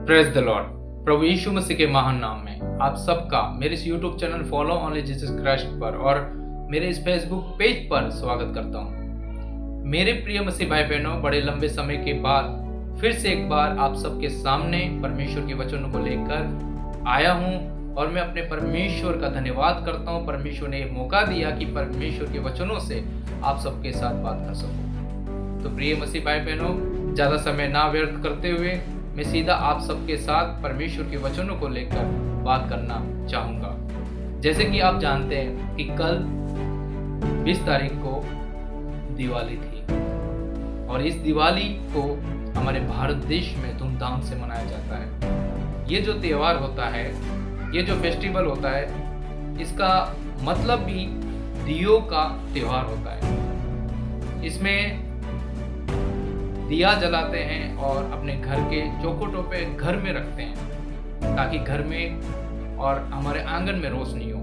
Praise the lord. प्रभु यीशु मसीह के महान नाम में आप सबका मेरे इस YouTube channel follow only Jesus Christ पर और मेरे इस फेसबुक पेज पर स्वागत करता हूँ। मेरे प्रिय मसीह भाई बहनों, बड़े लंबे समय के बाद फिर से एक बार आप सबके सामने परमेश्वर के वचनों को लेकर आया हूँ और मैं अपने परमेश्वर का धन्यवाद करता हूँ। परमेश्वर ने मौका दिया कि परमेश्वर के वचनों से आप सबके साथ बात कर सकूँ। तो प्रिय मसीह भाई बहनों, ज़्यादा समय ना व्यर्थ करते हुए मैं सीधा आप सबके साथ परमेश्वर के वचनों को लेकर बात करना चाहूँगा। जैसे कि आप जानते हैं कि कल 20 तारीख को दिवाली थी और इस दिवाली को हमारे भारत देश में धूमधाम से मनाया जाता है। ये जो त्यौहार होता है, ये जो फेस्टिवल होता है, इसका मतलब भी दियों का त्यौहार होता है। इसमें दिया जलाते हैं और अपने घर के चौखटों पे घर में रखते हैं ताकि घर में और हमारे आंगन में रोशनी हो।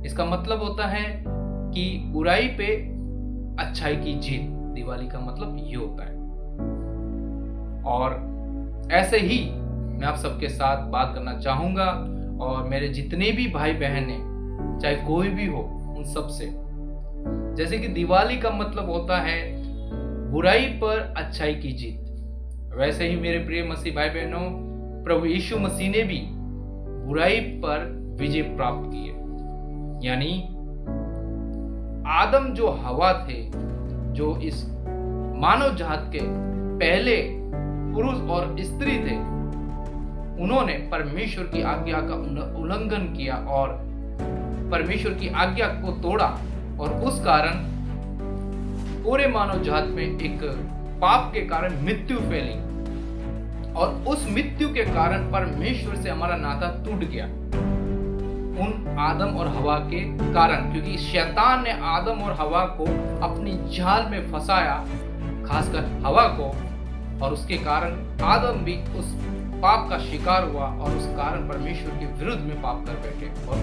इसका मतलब होता है कि बुराई पे अच्छाई की जीत। दिवाली का मतलब ये होता है। और ऐसे ही मैं आप सबके साथ बात करना चाहूंगा और मेरे जितने भी भाई बहन हैं, चाहे कोई भी हो, उन सब से। जैसे कि दिवाली का मतलब होता है बुराई पर अच्छाई की जीत, वैसे ही मेरे प्रिय मसीह भाई बहनों, प्रभु यीशु मसीह ने भी बुराई पर विजय प्राप्त की है। यानी आदम जो हवा थे, जो इस मानव जात के पहले पुरुष और स्त्री थे, उन्होंने परमेश्वर की आज्ञा का उल्लंघन किया और परमेश्वर की आज्ञा को तोड़ा और उस कारण पूरे मानव जात में एक पाप के कारण मृत्यु फैली और उस मृत्यु के कारण परमेश्वर से हमारा नाता टूट गया उन आदम और हवा के कारण, क्योंकि शैतान ने आदम और हवा को अपनी जाल में फंसाया, खासकर हवा को, और उसके कारण आदम भी उस पाप का शिकार हुआ और उस कारण परमेश्वर के विरुद्ध में पाप कर बैठे और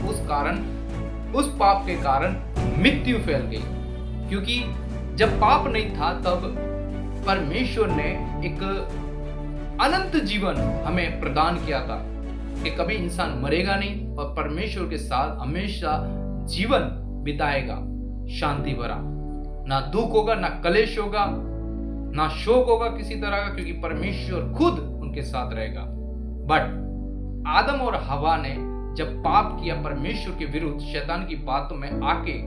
उस पाप के कारण मृत्यु फैल गई। क्योंकि जब पाप नहीं था तब परमेश्वर ने एक अनंत जीवन हमें प्रदान किया था कि कभी इंसान मरेगा नहीं और परमेश्वर के साथ हमेशा जीवन बिताएगा, शांति भरा। ना दुख होगा, ना कलेश होगा, ना शोक होगा किसी तरह का, क्योंकि परमेश्वर खुद उनके साथ रहेगा। बट आदम और हवा ने जब पाप किया परमेश्वर के विरुद्ध, शैतान की बातों में आके,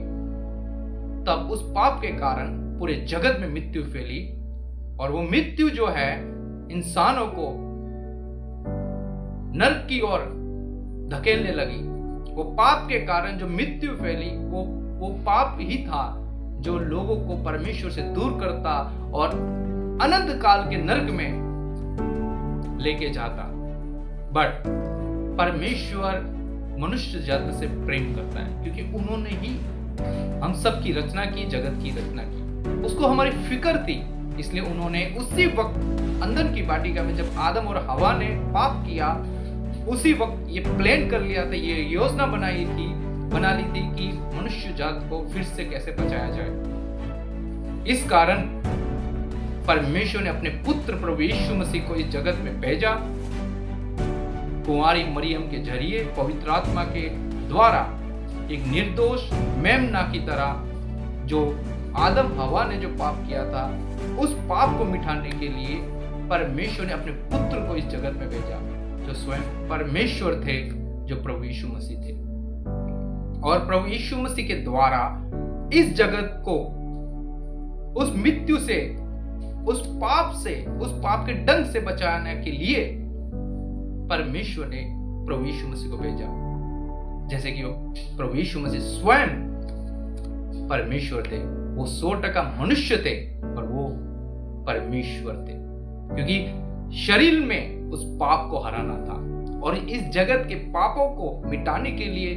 तब उस पाप के कारण पूरे जगत में मृत्यु फैली और वो मृत्यु जो है इंसानों को नरक की ओर धकेलने लगी। वो पाप के कारण जो मृत्यु फैली, वो पाप ही था जो लोगों को परमेश्वर से दूर करता और अनंत काल के नरक में लेके जाता। बट परमेश्वर मनुष्य जाति से प्रेम करता है, क्योंकि उन्होंने ही हम सब की रचना की, जगत की रचना की। उसको हमारी फिक्र थी, इसलिए उन्होंने उसी वक्त अंदर की वाटिका में जब आदम और हवा ने पाप किया, उसी वक्त ये प्लान कर लिया था, ये योजना बना ली थी कि मनुष्य जात को फिर से कैसे बचाया जाए। इस कारण परमेश्वर ने अपने पुत्र प्रभु यीशु मसीह को इस जगत में भेजा। कुंवारी मरियम के जरिए, पवित्र आत्मा के द्वारा, एक निर्दोष मेमना की तरह, जो आदम हवा ने जो पाप किया था, उस पाप को मिटाने के लिए परमेश्वर ने अपने पुत्र को इस जगत में भेजा, जो स्वयं परमेश्वर थे, जो प्रभु यीशु मसीह थे। और प्रभु यीशु मसीह के द्वारा इस जगत को उस मृत्यु से, उस पाप के डंक से बचाने के लिए परमेश्वर ने प्रभु यीशु मसीह को भेजा। जैसे कि प्रभु यीशु मसीह स्वयं परमेश्वर थे, वो 100% मनुष्य थे और वो परमेश्वर थे, क्योंकि शरीर में उस पाप को हराना था। और इस जगत के पापों को मिटाने के लिए,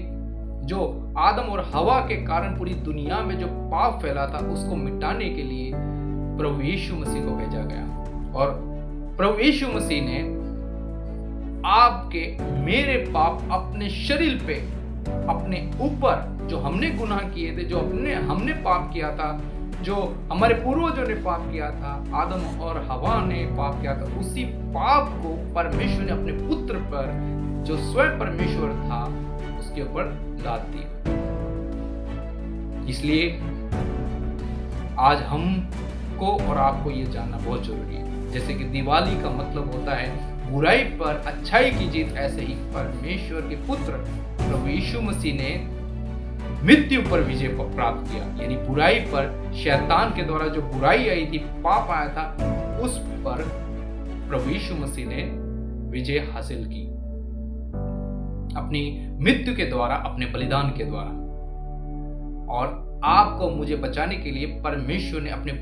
जो आदम और हवा के कारण पूरी दुनिया में जो पाप फैला था, उसको मिटाने के लिए प्रभु यीशु मसीह को भेजा गया। और प्रभु यीशु मसीह ने आपके मेरे पाप अपने शरीर पे, अपने ऊपर, जो हमने गुनाह किए थे, जो हमने पाप किया था, जो हमारे पूर्वजों ने पाप किया था, आदम और हवा ने पाप किया था, उसी पाप को परमेश्वर ने अपने पुत्र पर, जो स्वयं परमेश्वर था, उसके ऊपर लाद दिया। इसलिए आज हमको और आपको ये जानना बहुत जरूरी है। जैसे कि दिवाली का मतलब होता है बुराई पर अच्छाई की जीत, ऐसे ही परमेश्वर के पुत्र प्रभु यीशु मसीह ने मृत्यु पर विजय प्राप्त किया। यानी बुराई पर, शैतान के द्वारा जो बुराई आई थी, पाप आया था, उस पर प्रभु यीशु मसीह ने विजय हासिल की अपनी मृत्यु के द्वारा, अपने बलिदान के द्वारा। और आपको मुझे बचाने के लिए परमेश्वर ने अपने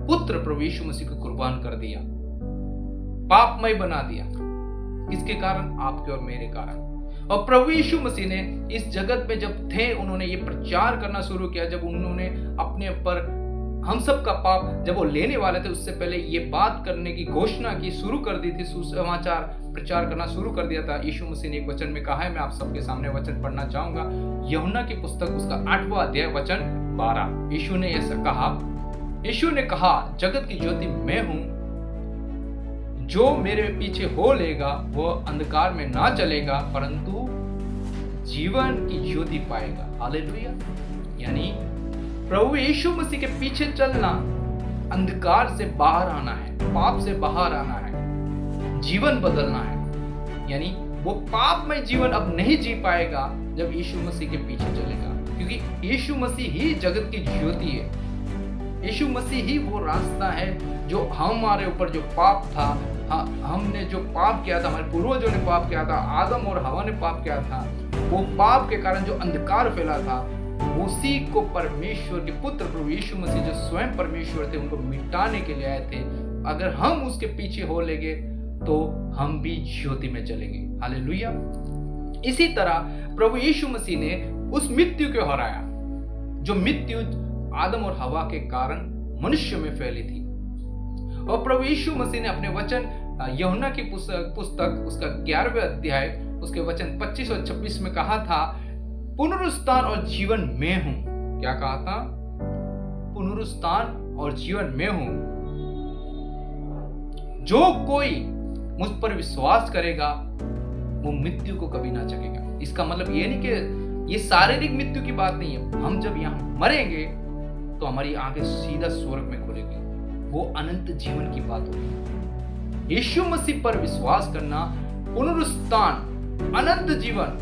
पुत्र प्रभु यीशु मसीह को कुर्बान कर दिया, पापमय बना दिया। किसके कारण? आपके और मेरे कारण। और प्रभु यीशु मसीह ने इस जगत में जब थे, उन्होंने ये प्रचार करना शुरू किया। जब उन्होंने अपने पर हम सब का पाप जब वो लेने वाले थे, उससे पहले ये बात करने की घोषणा की शुरू कर दी थी, सुसमाचार प्रचार करना शुरू कर दिया था। यीशु मसीह ने एक वचन में कहा है, मैं आप सबके सामने वचन पढ़ना चाहूंगा, यूहन्ना की पुस्तक उसका 8वां अध्याय वचन 12। यीशु ने ऐसा कहा, यीशु ने कहा, जगत की ज्योति मैं हूं, जो मेरे पीछे हो लेगा वह अंधकार में ना चलेगा परंतु जीवन की ज्योति पाएगा। हालेलुया। यानी प्रभु यीशु मसीह के पीछे चलना, अंधकार से बाहर आना है, पाप से बाहर आना है, जीवन बदलना है। यानी वो पापमय जीवन अब नहीं जी पाएगा जब यीशु मसीह के पीछे चलेगा, क्योंकि यीशु मसीह ही जगत की ज्योति है। यीशु मसीह ही वो रास्ता है जो हमारे ऊपर जो पाप था, हमने जो पाप किया था, हमारे पूर्वजों ने पाप किया था, आदम और हवा ने पाप किया था, वो पाप के कारण जो अंधकार फैला था, उसी को परमेश्वर के पुत्र प्रभु यीशु मसीह जो स्वयं परमेश्वर थे, उनको मिटाने के लिए आए थे। अगर हम उसके पीछे हो लेंगे तो हम भी ज्योति में चलेंगे। हालेलुया। इसी तरह प्रभु यीशु मसीह ने उस मृत्यु को हराया, जो मृत्यु आदम और हवा के कारण मनुष्य में फैली थी। और प्रभु यीशु मसीह ने अपने वचन यूहन्ना की पुस्तक उसका 11वें अध्याय उसके वचन 25 और 26 में कहा था, पुनरुत्थान और जीवन मैं हूं। क्या कहा था? पुनरुत्थान और जीवन मैं हूं, जो कोई मुझ पर विश्वास करेगा वो मृत्यु को कभी ना चखेगा। इसका मतलब ये नहीं कि ये शारीरिक मृत्यु की बात नहीं है। हम जब यहां मरेंगे तो हमारी आंखें सीधा स्वर्ग में खुलेगी, वो अनंत जीवन की बात होगी। यीशु मसीह पर विश्वास करना, पुनरुत्थान, अनंत जीवन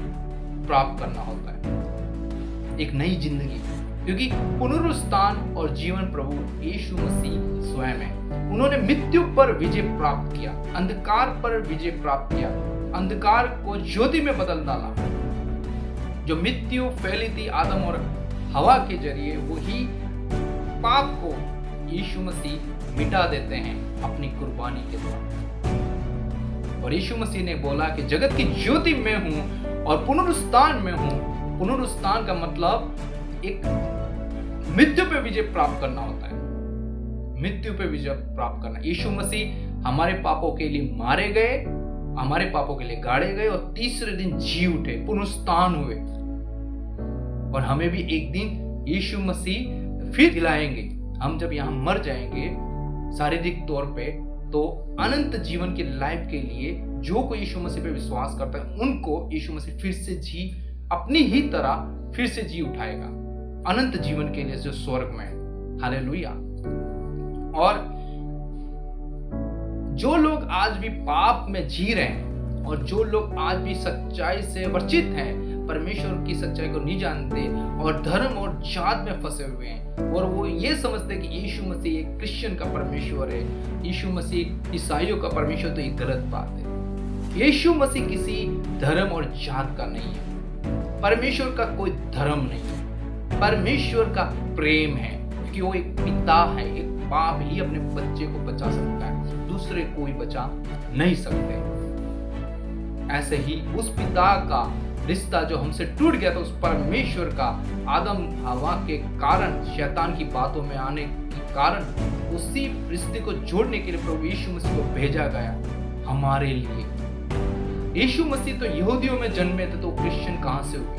प्राप्त करना होता है, एक नई जिंदगी। क्योंकि पुनरुत्थान और जीवन प्रभु यीशु मसीह स्वयं है। उन्होंने मृत्यु पर विजय प्राप्त किया, अंधकार पर विजय प्राप्त किया, अंधकार को ज्योति में बदल डाला। जो मृत्यु फैली थी आदम और हवा के जरिए, वही पाप को यीशु मसीह मिटा देते हैं अपनी कुर्बानी के द्वारा। और यीशु मसीह ने बोला कि जगत की ज्योति मैं हूं और पुनरुत्थान में हूं। पुनरुत्थान का मतलब एक मृत्यु पे विजय प्राप्त करना होता है, मृत्यु पे विजय प्राप्त करना। यीशु मसीह हमारे पापों के लिए मारे गए, हमारे पापों के लिए गाड़े गए और तीसरे दिन जी उठे, पुनरुत्थान हुए। और हमें भी एक दिन यीशु मसीह फिर दिलाएंगे। हम जब यहां मर जाएंगे शारीरिक तौर पे, तो अनंत जीवन की लाइफ के लिए जो कोई यीशु मसीह पे विश्वास करता है, उनको यीशु मसीह फिर से जी, अपनी ही तरह फिर से जी उठाएगा अनंत जीवन के लिए जो स्वर्ग में है। हालेलुया। और जो लोग आज भी पाप में जी रहे हैं और जो लोग आज भी सच्चाई से वंचित हैं, परमेश्वर की सच्चाई को नहीं जानते और धर्म और जात में फंसे हुए हैं, और वो ये समझते हैं कि यीशु मसीह एक क्रिश्चियन का परमेश्वर है, यीशु मसीह ईसाइयों का परमेश्वर, तो ये गलत बात है। यीशु मसीह किसी धर्म और जात का नहीं है, परमेश्वर का कोई धर्म नहीं है, परमेश्वर का प्रेम है, क्योंकि वो एक पिता है। एक बाप ही अपने बच्चे को बचा सकता है, दूसरे कोई बचा नहीं सकते। ऐसे ही उस पिता का रिश्ता जो हमसे टूट गया था, उस परमेश्वर का आदम हवा के कारण, शैतान की बातों में आने के कारण, उसी रिश्ते को जोड़ने के लिए प्रभु यीशु मसीह को भेजा गया हमारे लिए। यीशु मसीह तो यहूदियों में जन्मे थे, तो क्रिश्चियन कहां से हुए?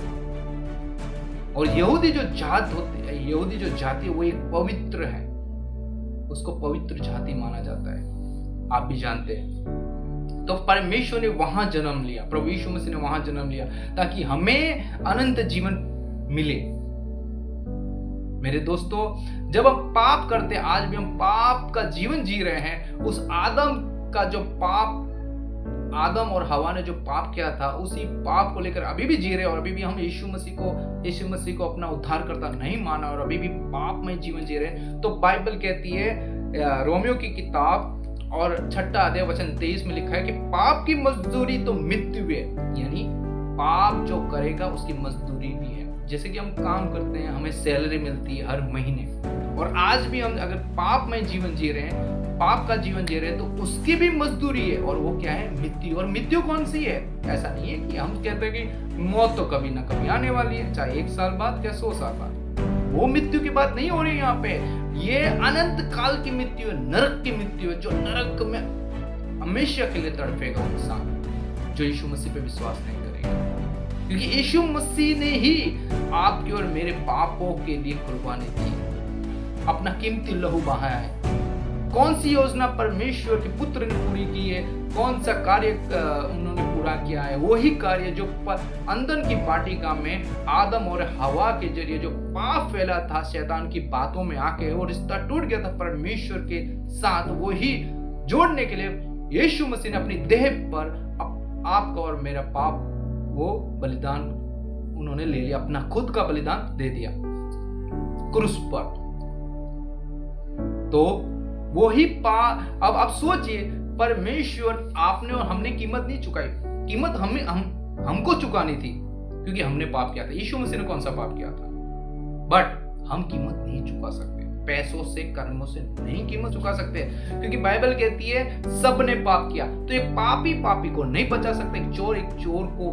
और यहूदी जो जात होती है, यहूदी जो जाति वो एक पवित्र है, उसको पवित्र जाति माना जाता है, आप भी जानते हैं। तो परमेश्वर ने वहां जन्म लिया, प्रभु यीशु मसीह ने वहां जन्म लिया ताकि हमें अनंत जीवन मिले। मेरे दोस्तों, जब हम पाप करते हैं, आज भी हम पाप का जीवन जी रहे हैं, उस आदम और हवा ने जो पाप किया था, उसी पाप को लेकर अभी भी जी रहे हैं और अभी भी हम यीशु मसीह को अपना उद्धारकर्ता नहीं माना और अभी भी पाप में जीवन जी रहे हैं। तो बाइबल कहती है, रोमियो की किताब और 6 अध्याय वचन 23 में लिखा है कि पाप की मजदूरी तो मृत्यु है, यानी पाप जो करेगा उसकी मजदूरी भी है। जैसे कि हम काम करते हैं, हमें सैलरी मिलती है हर महीने, और आज भी हम अगर पाप में जीवन जी रहे हैं, पाप का जीवन जी रहे हैं, तो उसकी भी मजदूरी है, और वो क्या है? मृत्यु। और मृत्यु कौन सी है? ऐसा नहीं है कि हम कहते हैं कि मौत तो कभी ना कभी आने वाली है, चाहे 1 साल बाद या 100 साल बाद। वो मृत्यु की बात नहीं हो रही है यहाँ पे। ये अनंत काल की मृत्यु है, नरक की मृत्यु है, जो नरक में हमेशा के लिए तड़पेगा इंसान जो यीशु मसीह पे विश्वास नहीं करेगा, क्योंकि यीशु मसीह ने ही आपके और मेरे पापों के लिए कुर्बानी दी, अपना कीमती लहू बहाया है। कौन सी योजना परमेश्वर के पुत्र ने पूरी की है? कौन सा कार्य उन्होंने पूरा किया है? वही कार्य जो अंदर की वाटिका में आदम और हवा के जरिए जो पाप फैला था, शैतान की बातों में आके वो रिश्ता टूट गया था परमेश्वर के साथ, वही जोड़ने के लिए यीशु मसीह ने अपनी देह पर आपका और मेरा पाप वो बलिदान उन्होंने ले लिया, अपना खुद का बलिदान दे दिया क्रूस पर। तो वही अब आप सोचिए, परमेश्वर आपने और हमने कीमत नहीं चुकाई, कीमत हमको चुकानी थी क्योंकि हमने पाप किया था। यीशु मसीह ने कौन सा पाप किया था? बट हम कीमत नहीं चुका सकते, पैसों से कर्मों से नहीं कीमत चुका सकते, क्योंकि बाइबल कहती है सब ने पाप किया। तो एक पापी को नहीं बचा सकता, एक चोर को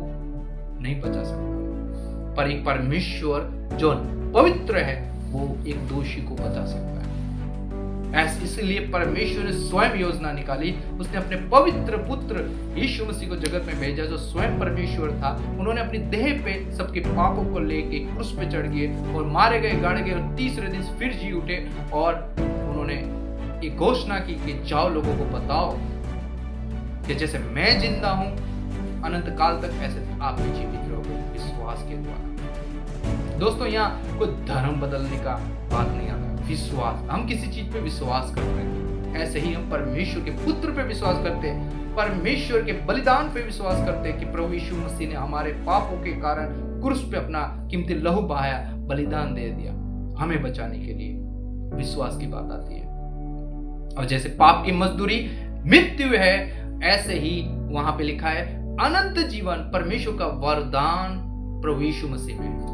नहीं बचा सकता, पर एक परमेश्वर जो पवित्र है वो एक दोषी को बचा सकता है। इसलिए परमेश्वर ने स्वयं योजना निकाली, उसने अपने पवित्र पुत्र यीशु मसीह को जगत में भेजा, जो स्वयं परमेश्वर था। उन्होंने अपनी देह पे सबके पापों को लेके क्रूस पे चढ़ गए और मारे गए, गाड़े गए, और तीसरे दिन फिर जी उठे। और उन्होंने एक घोषणा की कि जाओ लोगों को बताओ कि जैसे मैं जिंदा हूं अनंत काल तक, ऐसे आप भी जीवित रहोगे विश्वास के द्वारा। दोस्तों, यहाँ कोई धर्म बदलने का बात नहीं आता, विश्वास। हम किसी चीज पे विश्वास करते हैं, ऐसे ही हम परमेश्वर के पुत्र पे विश्वास करते हैं, परमेश्वर के बलिदान पे विश्वास करते हैं कि प्रभु यीशु मसीह ने हमारे पापों के कारण क्रूस पे अपना कीमती लहू बहाया, बलिदान दे दिया हमें बचाने के लिए। विश्वास की बात आती है। और जैसे पाप की मजदूरी मृत्यु है, ऐसे ही वहां पे लिखा है अनंत जीवन परमेश्वर का वरदान प्रभु यीशु मसीह में।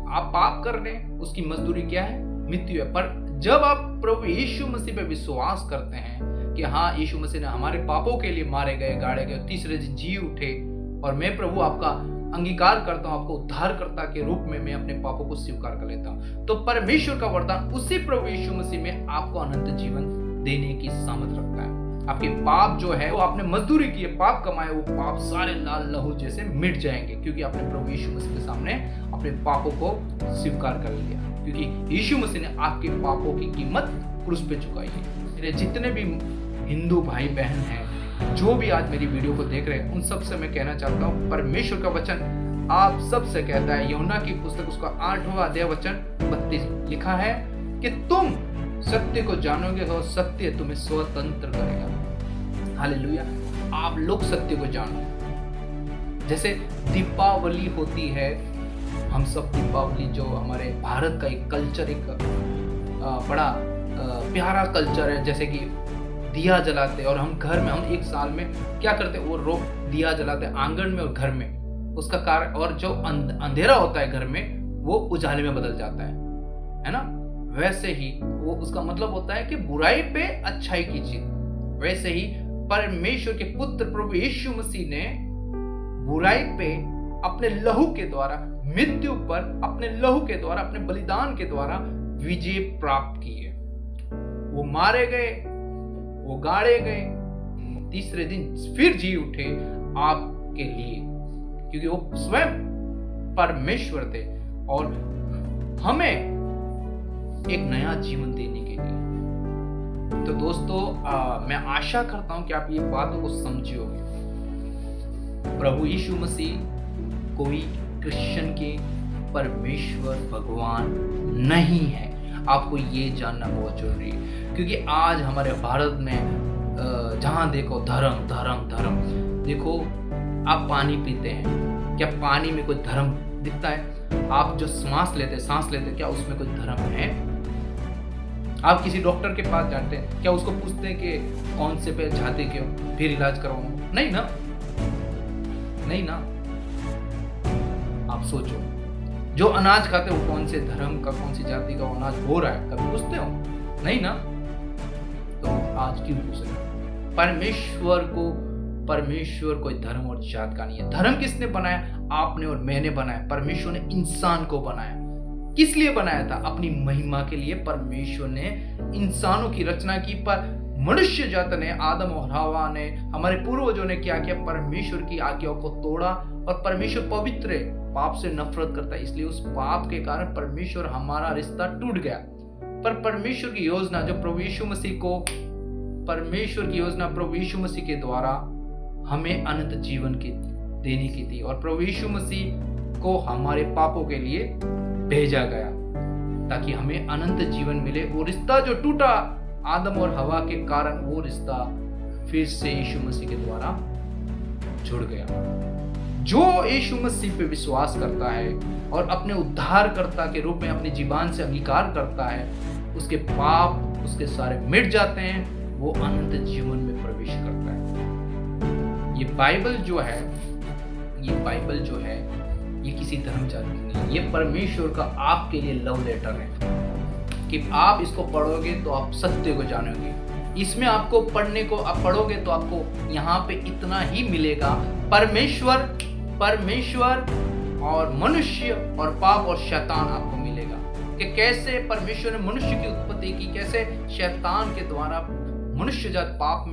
आप पाप कर रहे हैं, उसकी मजदूरी क्या है? मृत्यु है। पर जब आप प्रभु यीशु मसीह पे विश्वास करते हैं कि हाँ, यीशु मसीह ने हमारे पापों के लिए मारे गए, गाड़े गए, तीसरे दिन जी उठे, और मैं प्रभु आपका अंगीकार करता हूं, आपको उद्धारकर्ता के रूप में मैं अपने पापों को स्वीकार कर लेता हूं, तो परमेश्वर का वरदान उसी प्रभु यीशु मसीह में आपको अनंत जीवन देने की सामर्थ रखता है। आपके पाप जो है वो आपने मजदूरी की है, पाप कमाए, वो पाप सारे लाल लहू जैसे मिट जाएंगे, क्योंकि आपने प्रभु यीशु मसीह के सामने अपने पापों को स्वीकार कर लिया, क्योंकि यीशु मसीह ने आपके पापों की कीमत क्रूस पे चुकाई है। मेरे जितने भी हिंदू भाई बहन हैं, जो भी आज मेरी वीडियो को देख रहे हैं, उन सब से मैं कहना चाहता हूँ, परमेश्वर का वचन आप सब से कहता है, यूहन्ना की पुस्तक उसका 8वां अध्याय वचन 32 लिखा है कि तुम सत्य को जानोगे और सत्य तुम्हें स्वतंत्र करेगा। हालेलुया। आप लोग सत्य को जानो। जैसे दीपावली होती है, हम सब दीपावली जो हमारे भारत का एक कल्चर, एक बड़ा प्यारा कल्चर है, जैसे कि दिया जलाते हैं, और हम घर में, हम एक साल में क्या करते हैं, वो दिया जलाते हैं आंगन में और घर में, उसका कारण, और जो अंधेरा होता है घर में वो उजाले में बदल जाता है ना। वैसे ही वो उसका मतलब होता है कि बुराई पे अच्छाई कीजिए। वैसे ही परमेश्वर के पुत्र प्रभु यीशु मसीह ने बुराई पे अपने लहू के द्वारा, मृत्यु पर अपने लहू के द्वारा, अपने बलिदान के द्वारा विजय प्राप्त की है। वो मारे गए, वो गाड़े गए, तीसरे दिन फिर जी उठे आपके लिए, क्योंकि वो स्वयं परमेश्वर थे। और हमें एक नया जीवन देने के लिए। तो दोस्तों मैं आशा करता हूं कि आप ये बातों को समझे होंगे। प्रभु यीशु मसीह कोई क्रिश्चियन के परमेश्वर भगवान नहीं है। आपको ये जानना बहुत जरूरी है, क्योंकि आज हमारे भारत में जहां देखो धर्म धर्म धर्म। देखो, आप पानी पीते हैं, क्या पानी में कोई धर्म दिखता है? आप जो सांस लेते क्या उसमें कोई धर्म है? आप किसी डॉक्टर के पास जाते हैं, क्या उसको पूछते हैं कि कौन से पे छाती क्यों, फिर इलाज करवाऊं? नहीं ना, नहीं ना। आप सोचो, जो अनाज खाते हो कौन से धर्म का, कौन सी जाति का अनाज हो रहा है, कभी पूछते हो? नहीं ना। तो आज क्यों पूछ रहे हो? परमेश्वर कोई धर्म और जात का नहीं है। धर्म किसने बनाया? आपने और मैंने बनाया। परमेश्वर ने इंसान को बनाया। किस लिए बनाया था? अपनी महिमा के लिए परमेश्वर ने इंसानों की रचना की। पर मनुष्य जात ने, आदम और हवा ने, हमारे पूर्वजों ने क्या किया? परमेश्वर की आज्ञाओं को तोड़ा। और परमेश्वर पवित्र है, पाप से नफरत करता है, इसलिए उस पाप के कारण परमेश्वर हमारा रिश्ता टूट गया। पर परमेश्वर की योजना जो प्रभु यीशु मसीह को, परमेश्वर की योजना प्रभु यीशु मसीह के द्वारा हमें अनंत जीवन की देने की थी। और प्रभु यीशु मसीह को हमारे पापों के लिए भेजा गया ताकि हमें अनंत जीवन मिले। वो रिश्ता जो टूटा आदम और हवा के कारण, वो रिश्ता फिर से यीशु मसीह के द्वारा जुड़ गया। जो यीशु मसीह पे विश्वास करता है और अपने उद्धारकर्ता के रूप में अपनी जीवन से अंगीकार करता है, उसके पाप उसके सारे मिट जाते हैं, वो अनंत जीवन में प्रवेश करता है। ये बाइबल जो है ये किसी धर्म जाति नहीं, ये परमेश्वर का आपके लिए लव लेटर है कि आप इसको पढ़ोगे तो आप सत्य को जानोगे। इसमें आपको पढ़ने को, आप पढ़ोगे तो आपको यहाँ पे इतना ही मिलेगा, परमेश्वर और मनुष्य और पाप और शैतान आपको मिलेगा कि कैसे परमेश्वर ने मनुष्य की उत्पत्ति की, कैसे शैतान के द्वारा मनुष्य जात पाप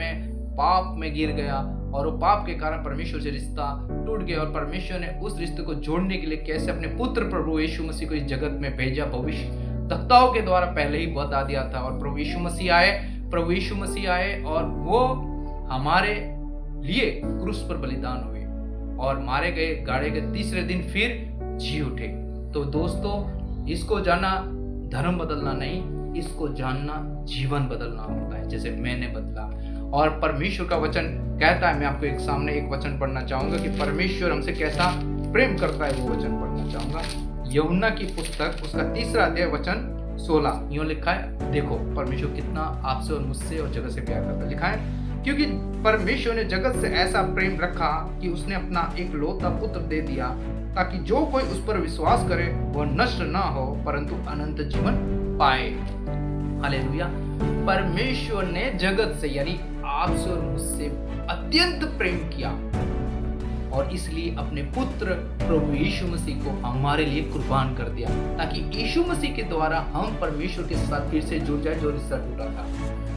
में गिर गया और वो पाप के कारण परमेश्वर से रिश्ता टूट गया। और परमेश्वर ने उस रिश्ते को जोड़ने के लिए कैसे अपने पुत्र प्रभु यीशु मसीह को इस जगत में भेजा, भविष्य वक्ताओं के द्वारा पहले ही बता दिया था। और प्रभु यीशु मसीह आए और वो हमारे लिए क्रूस पर बलिदान हुए और मारे गए, गाड़े गए, तीसरे दिन फिर जी उठे। तो दोस्तों, इसको जानना धर्म बदलना नहीं, इसको जानना जीवन बदलना होता है, जैसे मैंने बदला। और परमेश्वर का वचन कहता है, मैं आपको सामने एक वचन पढ़ना चाहूंगा कि परमेश्वर हमसे कैसा प्रेम करता है, वो वचन पढ़ना चाहूंगा। यूहन्ना की पुस्तक उसका 3 अध्याय वचन 16 यूं लिखा है। देखो परमेश्वर कितना आपसे और मुझसे और जगत से प्यार करता है। लिखा है, क्योंकि परमेश्वर ने जगत से ऐसा प्रेम रखा कि उसने अपना एक लौता पुत्र दे दिया, ताकि जो कोई उस पर विश्वास करे वह नष्ट ना हो परंतु अनंत जीवन पाए। हालेलुया। परमेश्वर ने जगत से यानी आपसे और मुझसे अत्यंत प्रेम किया और इसलिए अपने पुत्र प्रभु यीशु मसीह को हमारे लिए कुर्बान कर दिया, ताकि यीशु मसीह के द्वारा हम परमेश्वर के साथ फिर से जुड़ जाए जो रिश्ता टूटा था।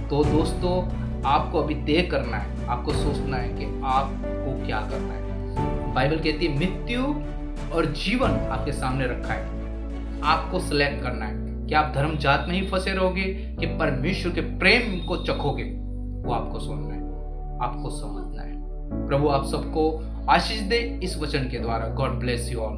तो दोस्तों, आपको अभी तय करना है, आपको सोचना है कि आपको क्या करना है। बाइबल कहती है मृत्यु और जीवन आपके सामने रखा है, आपको सिलेक्ट करना है कि आप धर्म जात में ही फंसे रहोगे कि परमेश्वर के प्रेम को चखोगे। वो आपको सुनना है, आपको समझना है। प्रभु आप सबको आशीष दे इस वचन के द्वारा। God bless you all.